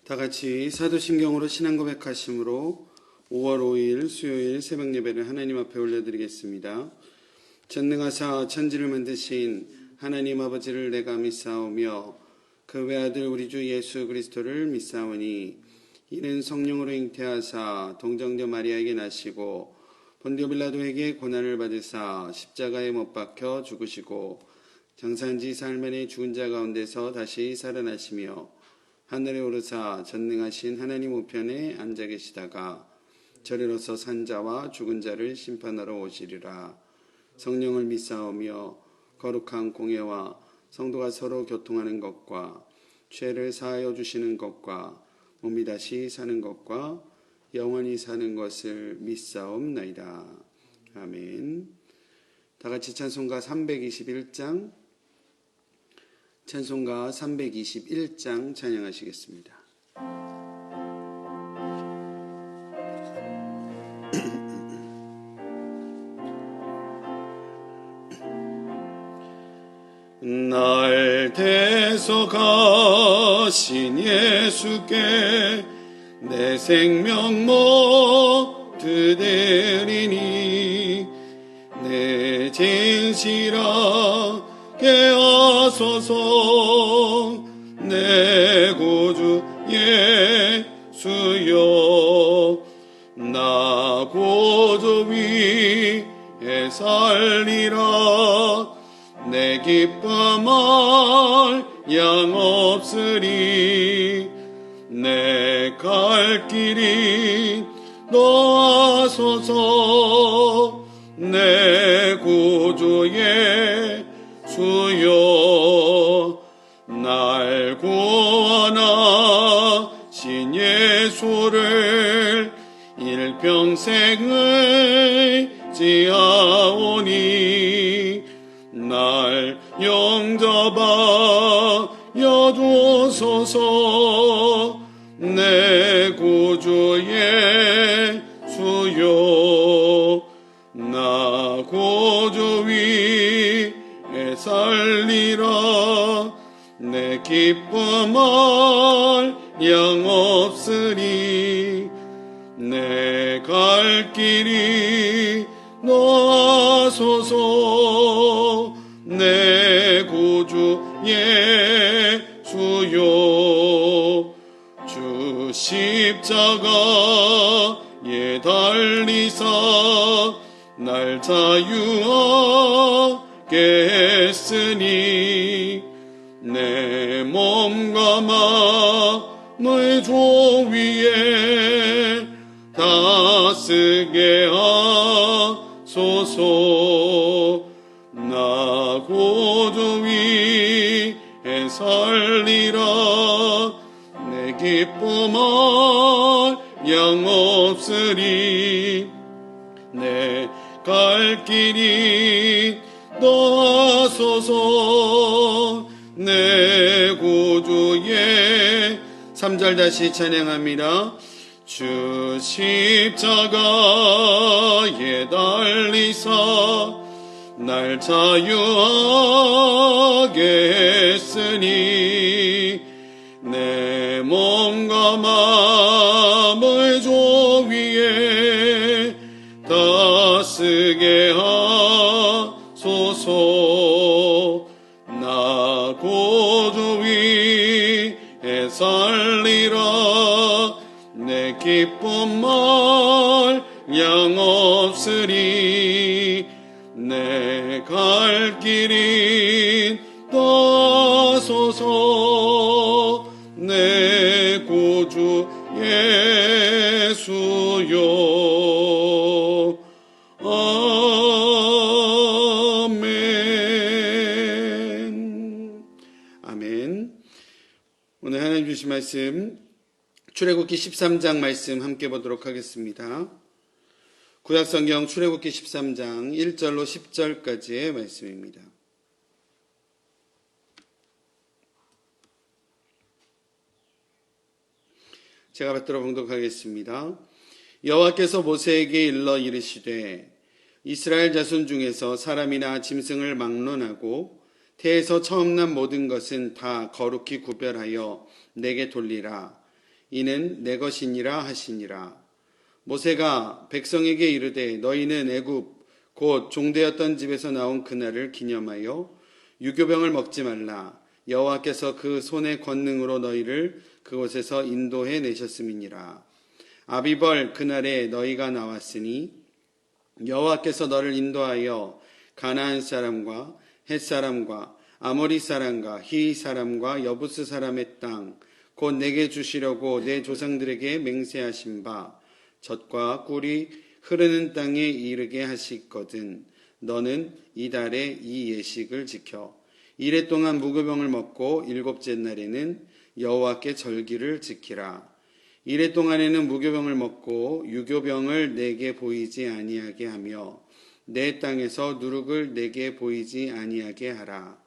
다 같이 사도신경으로 신앙 고백하심으로 5월 5일 수요일 새벽 예배를 하나님 앞에 올려드리겠습니다. 전능하사 천지를 만드신 하나님 아버지를 내가 믿사오며 그 외아들 우리 주 예수 그리스도를 믿사오니 이는 성령으로 잉태하사 동정녀 마리아에게 나시고 본디오 빌라도에게 고난을 받으사 십자가에 못 박혀 죽으시고 장사한지 사흘 만에 죽은 자 가운데서 다시 살아나시며 하늘에 오르사 전능하신 하나님 우편에 앉아 계시다가 저리로서 산 자와 죽은 자를 심판하러 오시리라. 성령을 믿사오며 거룩한 공예와 성도가 서로 교통하는 것과 죄를 사하여 주시는 것과 몸이 다시 사는 것과 영원히 사는 것을 믿사옵나이다. 아멘. 다 같이 찬송가 321장 찬양하시겠습니다. 날 대속하신 예수께 내 생명 모두 드리니 내 진실하게 하소서. 내 구주 예수여 나 구주 위에 살리라. 내 기쁨할 양 없으리. 내 갈 길이 너하소서. 내 구주 예수여 날 구원하신 예수를 일평생을 지하오니 날 영접하여 주소서. 내 구주 예수여 나 구주 위에 살리라. 내 기쁨할 양 없으리. 내 갈 길이 너하소서. 내 구주 예수여 주 십자가에 달리사 날 자유하게 했으니 내 몸과 마음을 주 위에 다쓰게 하소서. 나 구주 위에 살리라. 내 기쁨할 양 없으리. 내 갈 길이 너하소서. 내 구주의 3절 다시 찬양합니다. 주 십자가에 달리사 날 자유하게 했으니 내 몸과 마음을 주 위에 다쓰게 하소서. 나 구주 위에 살리라. 내 기쁨할 양 없으리. 내 갈 길이 너하소서. 내 구주 예수여 아멘. 아멘. 오늘 하나님 주신 말씀 출애굽기 13장 말씀 함께 보도록 하겠습니다. 구약성경 출애굽기 13장 1절로 10절까지의 말씀입니다. 제가 받들어 봉독하겠습니다. 여호와께서 모세에게 일러 이르시되 이스라엘 자손 중에서 사람이나 짐승을 막론하고 태에서 처음 난 모든 것은 다 거룩히 구별하여 내게 돌리라. 이는 내 것이니라 하시니라. 모세가 백성에게 이르되 너희는 애굽 곧 종되었던 집에서 나온 그날을 기념하여 유교병을 먹지 말라. 여호와께서 그 손의 권능으로 너희를 그곳에서 인도해 내셨음이니라. 아비벌 그날에 너희가 나왔으니 여호와께서 너를 인도하여 가나안 사람과 헷 사람과 아모리 사람과 히 사람과 여부스 사람의 땅 곧 내게 주시려고 내 조상들에게 맹세하신 바 젖과 꿀이 흐르는 땅에 이르게 하시거든. 너는 이달에 이 예식을 지켜 이래 동안 무교병을 먹고 일곱째 날에는 여호와께 절기를 지키라. 이래 동안에는 무교병을 먹고 유교병을 내게 보이지 아니하게 하며 내 땅에서 누룩을 내게 보이지 아니하게 하라.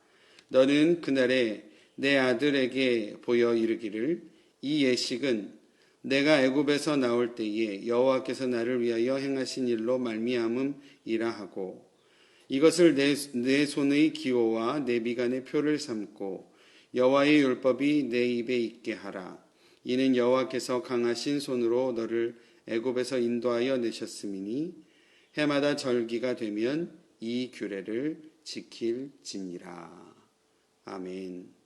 너는 그날에 내 아들에게 보여 이르기를 이 예식은 내가 애굽에서 나올 때에 여호와께서 나를 위하여 행하신 일로 말미암음이라 하고 이것을 내 손의 기호와 내 미간의 표를 삼고 여호와의 율법이 내 입에 있게 하라. 이는 여호와께서 강하신 손으로 너를 애굽에서 인도하여 내셨음이니 해마다 절기가 되면 이 규례를 지킬지니라. 아멘.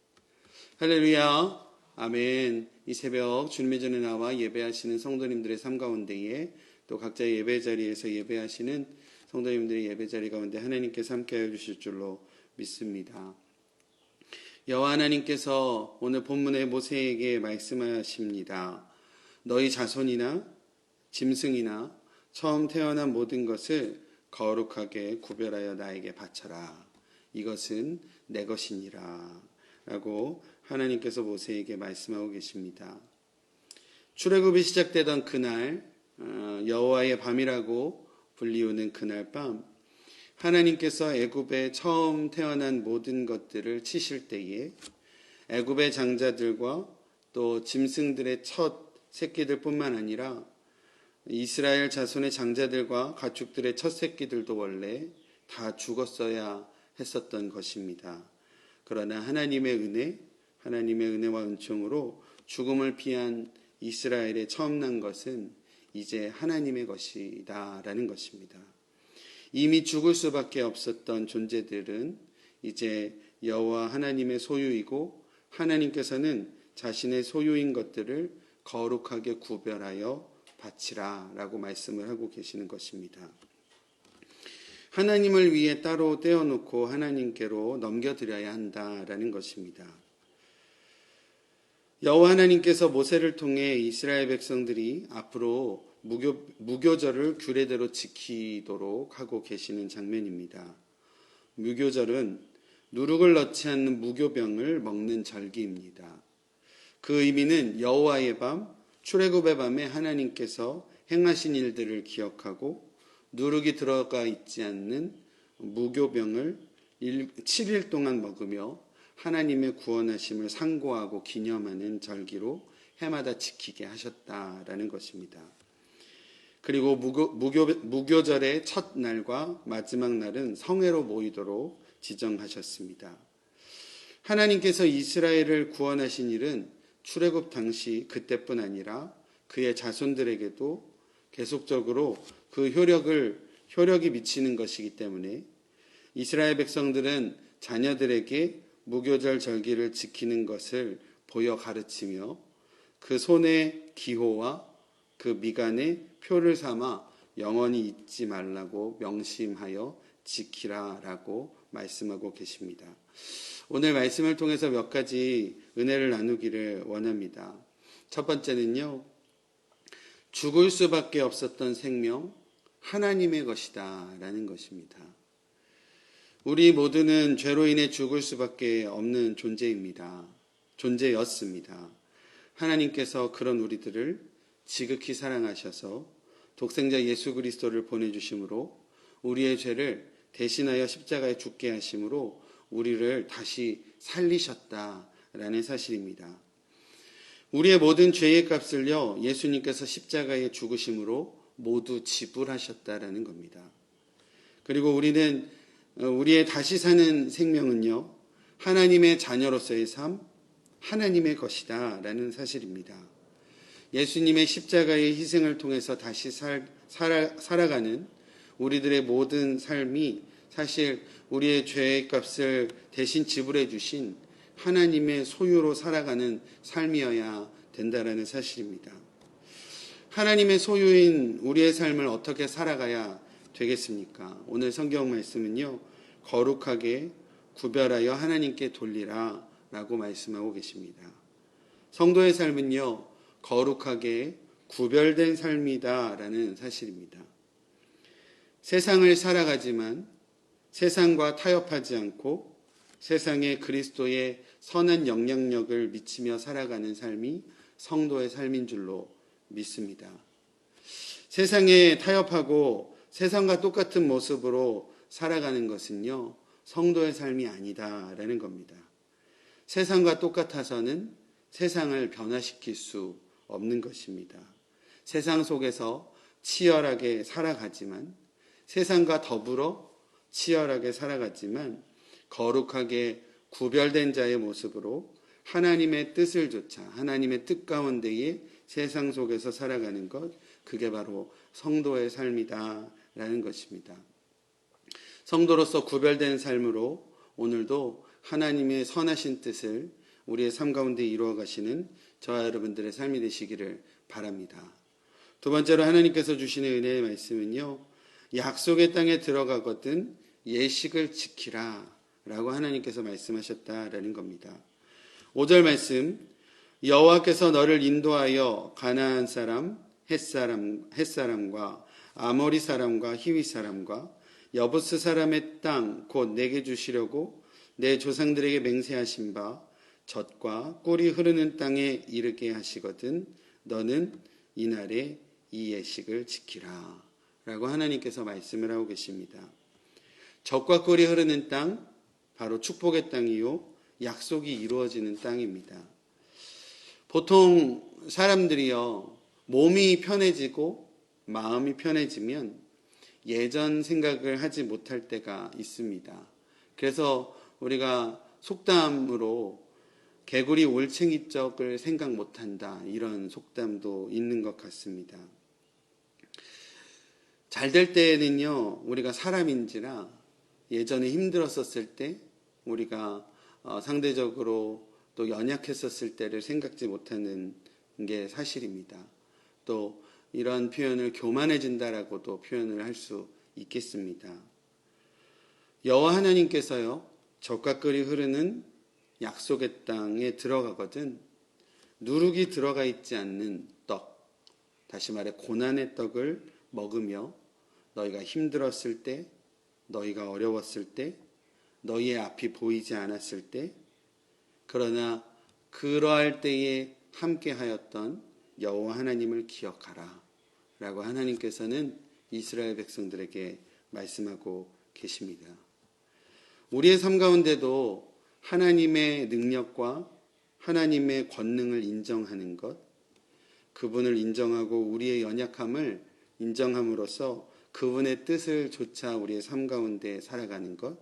할렐루야. 아멘. 이 새벽 주님의 전에 나와 예배하시는 성도님들의 삶 가운데에 또 각자의 예배 자리에서 예배하시는 성도님들의 예배 자리 가운데 하나님께서 함께하여 주실 줄로 믿습니다. 여호와 하나님께서 오늘 본문의 모세에게 말씀하십니다. 너희 자손이나 짐승이나 처음 태어난 모든 것을 거룩하게 구별하여 나에게 바쳐라. 이것은 내 것이니라. 라고 하나님께서 모세에게 말씀하고 계십니다. 출애굽이 시작되던 그날 여호와의 밤이라고 불리우는 그날 밤 하나님께서 애굽에 처음 태어난 모든 것들을 치실 때에 애굽의 장자들과 또 짐승들의 첫 새끼들뿐만 아니라 이스라엘 자손의 장자들과 가축들의 첫 새끼들도 원래 다 죽었어야 했었던 것입니다. 그러나 하나님의 은혜와 은총으로 죽음을 피한 이스라엘의 처음 난 것은 이제 하나님의 것이다 라는 것입니다. 이미 죽을 수밖에 없었던 존재들은 이제 여호와 하나님의 소유이고 하나님께서는 자신의 소유인 것들을 거룩하게 구별하여 바치라 라고 말씀을 하고 계시는 것입니다. 하나님을 위해 따로 떼어놓고 하나님께로 넘겨드려야 한다라는 것입니다. 여호와 하나님께서 모세를 통해 이스라엘 백성들이 앞으로 무교절을 규례대로 지키도록 하고 계시는 장면입니다. 무교절은 누룩을 넣지 않는 무교병을 먹는 절기입니다. 그 의미는 여호와의 밤, 출애굽의 밤에 하나님께서 행하신 일들을 기억하고 누룩이 들어가 있지 않는 무교병을 7일 동안 먹으며 하나님의 구원하심을 상고하고 기념하는 절기로 해마다 지키게 하셨다라는 것입니다. 그리고 무교절의 첫 날과 마지막 날은 성회로 모이도록 지정하셨습니다. 하나님께서 이스라엘을 구원하신 일은 출애굽 당시 그때뿐 아니라 그의 자손들에게도 계속적으로 그 효력이 미치는 것이기 때문에 이스라엘 백성들은 자녀들에게 무교절 절기를 지키는 것을 보여 가르치며 그 손의 기호와 그 미간의 표를 삼아 영원히 잊지 말라고 명심하여 지키라라고 말씀하고 계십니다. 오늘 말씀을 통해서 몇 가지 은혜를 나누기를 원합니다. 첫 번째는요, 죽을 수밖에 없었던 생명, 하나님의 것이다 라는 것입니다. 우리 모두는 죄로 인해 죽을 수밖에 없는 존재였습니다. 하나님께서 그런 우리들을 지극히 사랑하셔서 독생자 예수 그리스도를 보내주심으로 우리의 죄를 대신하여 십자가에 죽게 하심으로 우리를 다시 살리셨다라는 사실입니다. 우리의 모든 죄의 값을요, 예수님께서 십자가에 죽으심으로 모두 지불하셨다라는 겁니다. 그리고 우리의 다시 사는 생명은요, 하나님의 자녀로서의 삶, 하나님의 것이다 라는 사실입니다. 예수님의 십자가의 희생을 통해서 다시 살아가는 우리들의 모든 삶이 사실 우리의 죄의 값을 대신 지불해 주신 하나님의 소유로 살아가는 삶이어야 된다라는 사실입니다. 하나님의 소유인 우리의 삶을 어떻게 살아가야 되겠습니까? 오늘 성경 말씀은요, 거룩하게 구별하여 하나님께 돌리라 라고 말씀하고 계십니다. 성도의 삶은요, 거룩하게 구별된 삶이다 라는 사실입니다. 세상을 살아가지만 세상과 타협하지 않고 세상에 그리스도의 선한 영향력을 미치며 살아가는 삶이 성도의 삶인 줄로 믿습니다. 세상에 타협하고 세상과 똑같은 모습으로 살아가는 것은요, 성도의 삶이 아니다라는 겁니다. 세상과 똑같아서는 세상을 변화시킬 수 없는 것입니다. 세상 속에서 치열하게 살아가지만, 세상과 더불어 치열하게 살아가지만 거룩하게 구별된 자의 모습으로 하나님의 뜻을 좇아 하나님의 뜻 가운데에 세상 속에서 살아가는 것, 그게 바로 성도의 삶이다라는 것입니다. 성도로서 구별된 삶으로 오늘도 하나님의 선하신 뜻을 우리의 삶 가운데 이루어 가시는 저와 여러분들의 삶이 되시기를 바랍니다. 두 번째로 하나님께서 주시는 은혜의 말씀은요, 약속의 땅에 들어가거든 예식을 지키라 라고 하나님께서 말씀하셨다라는 겁니다. 5절 말씀, 여호와께서 너를 인도하여 가나안 사람, 헷사람과 아모리 사람과 히위 사람과 여부스 사람의 땅 곧 내게 주시려고 내 조상들에게 맹세하신 바 젖과 꿀이 흐르는 땅에 이르게 하시거든 너는 이날에 이 예식을 지키라 라고 하나님께서 말씀을 하고 계십니다. 젖과 꿀이 흐르는 땅, 바로 축복의 땅이요, 약속이 이루어지는 땅입니다. 보통 사람들이요, 몸이 편해지고 마음이 편해지면 예전 생각을 하지 못할 때가 있습니다. 그래서 우리가 속담으로 개구리 올챙이적을 생각 못한다, 이런 속담도 있는 것 같습니다. 잘 될 때에는요, 우리가 사람인지라 예전에 힘들었었을 때 우리가 상대적으로 또 연약했었을 때를 생각지 못하는 게 사실입니다. 또 이런 표현을 교만해진다라고도 표현을 할 수 있겠습니다. 여호와 하나님께서요, 젖과 꿀이 흐르는 약속의 땅에 들어가거든 누룩이 들어가 있지 않는 떡, 다시 말해 고난의 떡을 먹으며 너희가 힘들었을 때, 너희가 어려웠을 때, 너희의 앞이 보이지 않았을 때, 그러나 그러할 때에 함께하였던 여호와 하나님을 기억하라 라고 하나님께서는 이스라엘 백성들에게 말씀하고 계십니다. 우리의 삶 가운데도 하나님의 능력과 하나님의 권능을 인정하는 것, 그분을 인정하고 우리의 연약함을 인정함으로써 그분의 뜻을 좇아 우리의 삶 가운데 살아가는 것,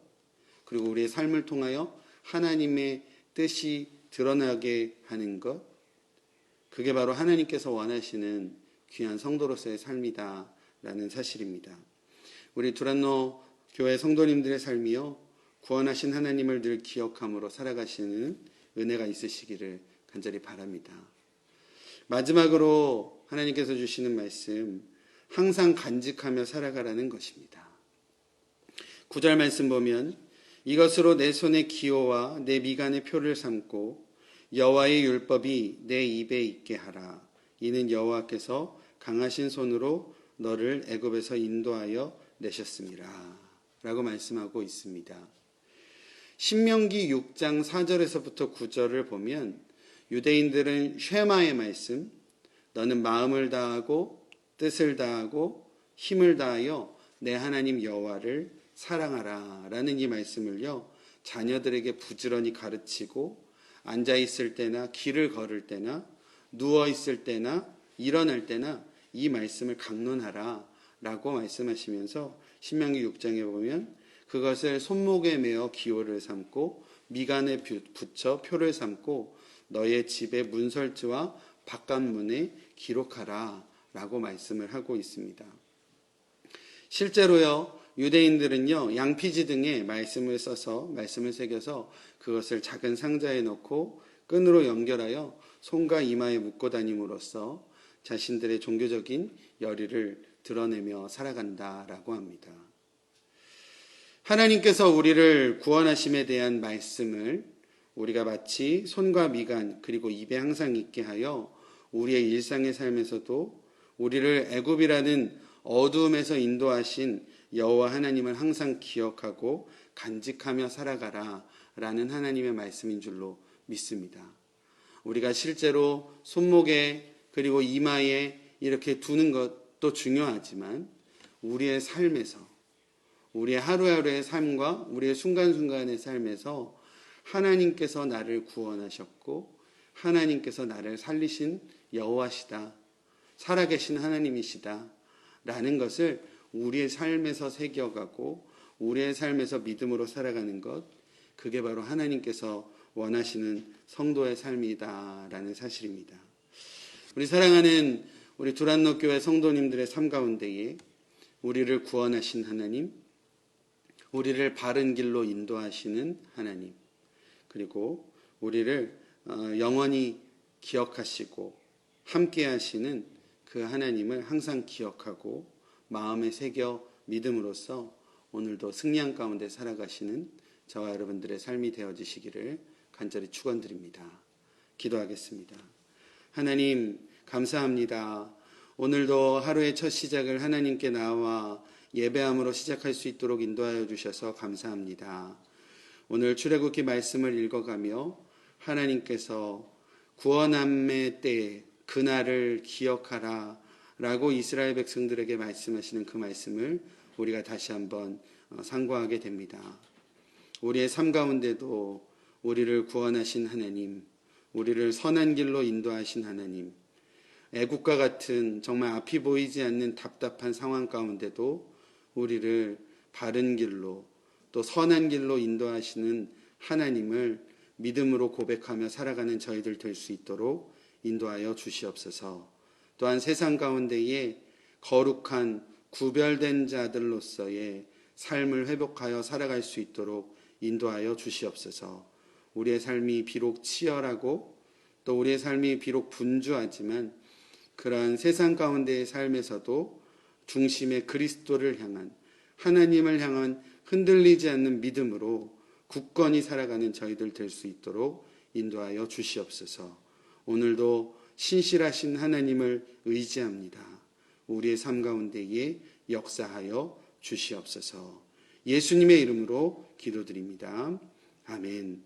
그리고 우리의 삶을 통하여 하나님의 뜻이 드러나게 하는 것, 그게 바로 하나님께서 원하시는 귀한 성도로서의 삶이다라는 사실입니다. 우리 두란노 교회 성도님들의 삶이요, 구원하신 하나님을 늘 기억함으로 살아가시는 은혜가 있으시기를 간절히 바랍니다. 마지막으로 하나님께서 주시는 말씀, 항상 간직하며 살아가라는 것입니다. 9절 말씀 보면 이것으로 내 손의 기호와 내 미간의 표를 삼고 여호와의 율법이 내 입에 있게 하라. 이는 여호와께서 강하신 손으로 너를 애굽에서 인도하여 내셨습니다. 라고 말씀하고 있습니다. 신명기 6장 4절에서부터 9절을 보면 유대인들은 쉐마의 말씀, 너는 마음을 다하고 뜻을 다하고 힘을 다하여 내 하나님 여호와를 사랑하라 라는 이 말씀을요, 자녀들에게 부지런히 가르치고 앉아있을 때나 길을 걸을 때나 누워있을 때나 일어날 때나 이 말씀을 강론하라 라고 말씀하시면서 신명기 6장에 보면 그것을 손목에 메어 기호를 삼고 미간에 붙여 표를 삼고 너의 집의 문설주와 바깥문에 기록하라 라고 말씀을 하고 있습니다. 실제로요, 유대인들은요, 양피지 등에 말씀을 새겨서 그것을 작은 상자에 넣고 끈으로 연결하여 손과 이마에 묶고 다님으로써 자신들의 종교적인 열의를 드러내며 살아간다라고 합니다. 하나님께서 우리를 구원하심에 대한 말씀을 우리가 마치 손과 미간 그리고 입에 항상 있게 하여 우리의 일상의 삶에서도 우리를 애굽이라는 어두움에서 인도하신 여호와 하나님을 항상 기억하고 간직하며 살아가라 라는 하나님의 말씀인 줄로 믿습니다. 우리가 실제로 손목에 그리고 이마에 이렇게 두는 것도 중요하지만 우리의 삶에서, 우리의 하루하루의 삶과 우리의 순간순간의 삶에서 하나님께서 나를 구원하셨고 하나님께서 나를 살리신 여호와시다, 살아계신 하나님이시다 라는 것을 우리의 삶에서 새겨가고 우리의 삶에서 믿음으로 살아가는 것, 그게 바로 하나님께서 원하시는 성도의 삶이다라는 사실입니다. 우리 사랑하는 우리 두란노 교회 성도님들의 삶 가운데에 우리를 구원하신 하나님, 우리를 바른 길로 인도하시는 하나님, 그리고 우리를 영원히 기억하시고 함께 하시는 그 하나님을 항상 기억하고 마음에 새겨 믿음으로써 오늘도 승리한 가운데 살아가시는 저와 여러분들의 삶이 되어지시기를 간절히 축원드립니다. 기도하겠습니다. 하나님 감사합니다. 오늘도 하루의 첫 시작을 하나님께 나와 예배함으로 시작할 수 있도록 인도하여 주셔서 감사합니다. 오늘 출애굽기 말씀을 읽어가며 하나님께서 구원함의 때에 그날을 기억하라 라고 이스라엘 백성들에게 말씀하시는 그 말씀을 우리가 다시 한번 상고하게 됩니다. 우리의 삶 가운데도 우리를 구원하신 하나님, 우리를 선한 길로 인도하신 하나님, 애국과 같은 정말 앞이 보이지 않는 답답한 상황 가운데도 우리를 바른 길로 또 선한 길로 인도하시는 하나님을 믿음으로 고백하며 살아가는 저희들 될 수 있도록 인도하여 주시옵소서. 또한 세상 가운데에 거룩한 구별된 자들로서의 삶을 회복하여 살아갈 수 있도록 인도하여 주시옵소서. 우리의 삶이 비록 치열하고 또 우리의 삶이 비록 분주하지만 그러한 세상 가운데의 삶에서도 중심의 그리스도를 향한, 하나님을 향한 흔들리지 않는 믿음으로 굳건히 살아가는 저희들 될 수 있도록 인도하여 주시옵소서. 오늘도 신실하신 하나님을 의지합니다. 우리의 삶 가운데에 역사하여 주시옵소서. 예수님의 이름으로 기도드립니다. 아멘.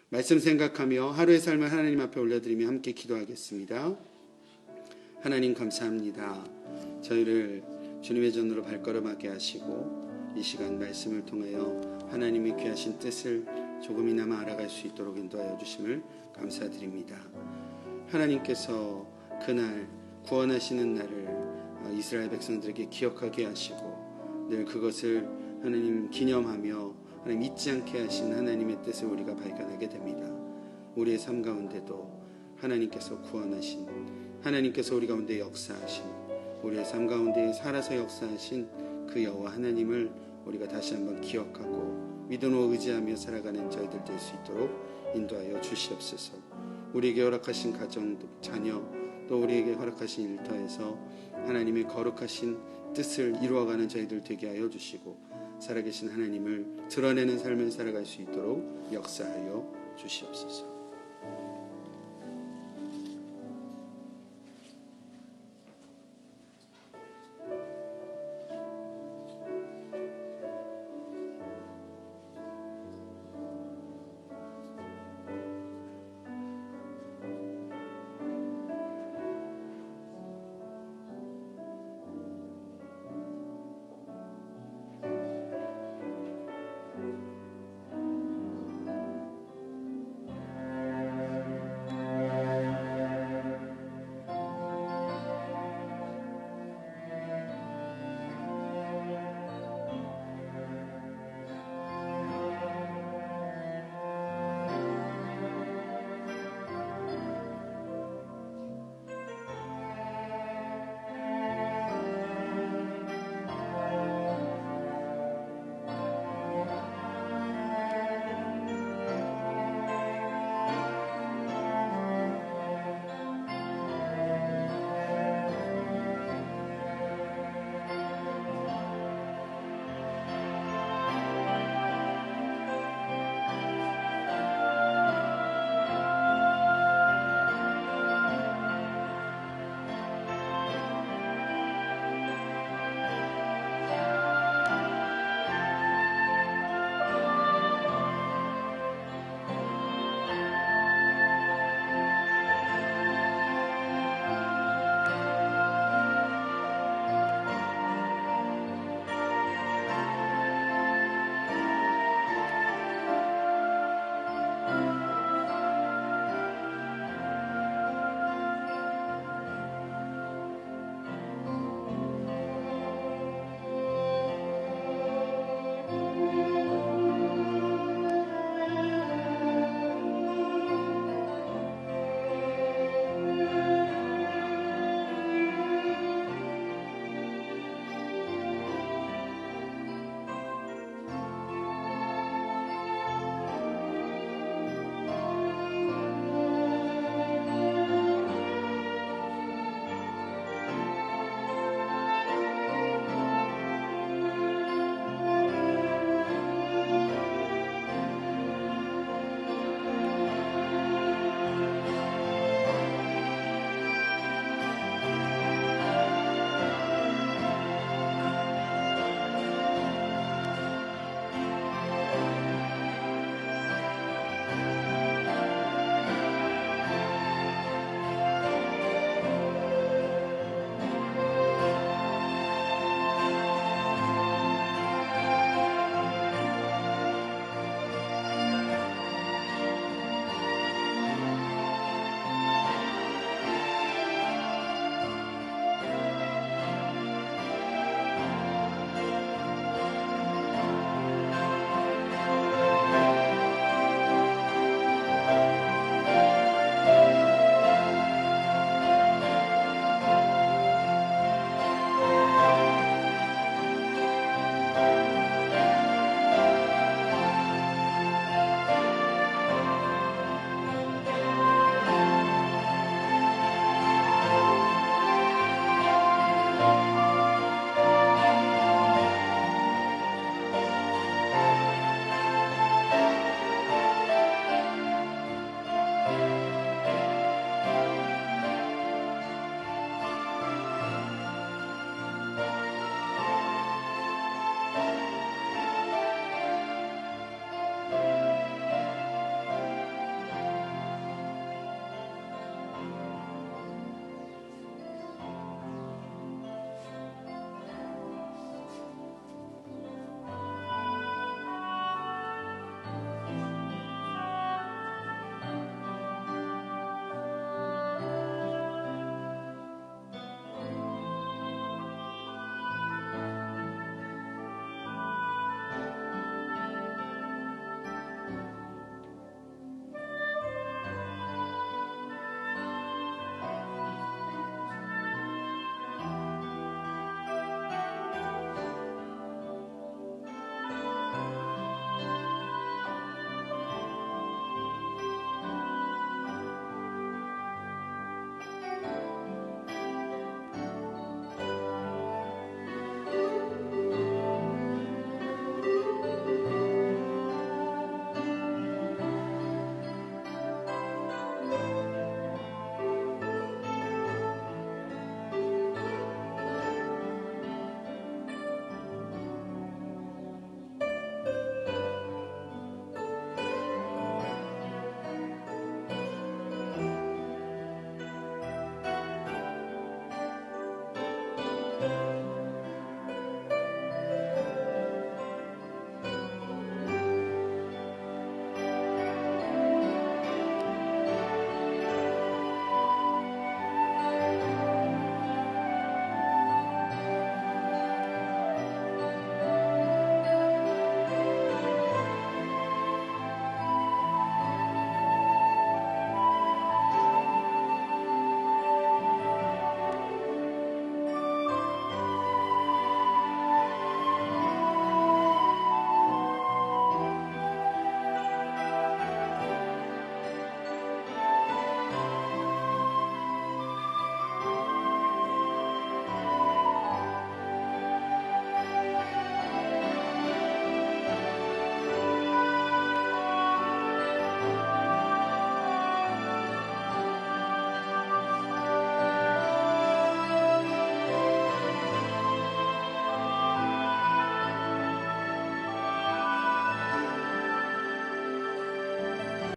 말씀 생각하며 하루의 삶을 하나님 앞에 올려드리며 함께 기도하겠습니다. 하나님 감사합니다. 저희를 주님의 전으로 발걸음하게 하시고 이 시간 말씀을 통하여 하나님의 귀하신 뜻을 조금이나마 알아갈 수 있도록 인도하여 주심을 감사드립니다. 하나님께서 그날 구원하시는 날을 이스라엘 백성들에게 기억하게 하시고 늘 그것을 하나님 기념하며 하나님 잊지 않게 하신 하나님의 뜻을 우리가 발견하게 됩니다. 우리의 삶 가운데도 하나님께서 구원하신, 하나님께서 우리 가운데 역사하신, 우리의 삶 가운데 살아서 역사하신 그 여호와 하나님을 우리가 다시 한번 기억하고 믿음으로 의지하며 살아가는 저희들 될 수 있도록 인도하여 주시옵소서. 우리에게 허락하신 가정, 자녀, 또 우리에게 허락하신 일터에서 하나님의 거룩하신 뜻을 이루어가는 저희들 되게 하여 주시고 살아계신 하나님을 드러내는 삶을 살아갈 수 있도록 역사하여 주시옵소서.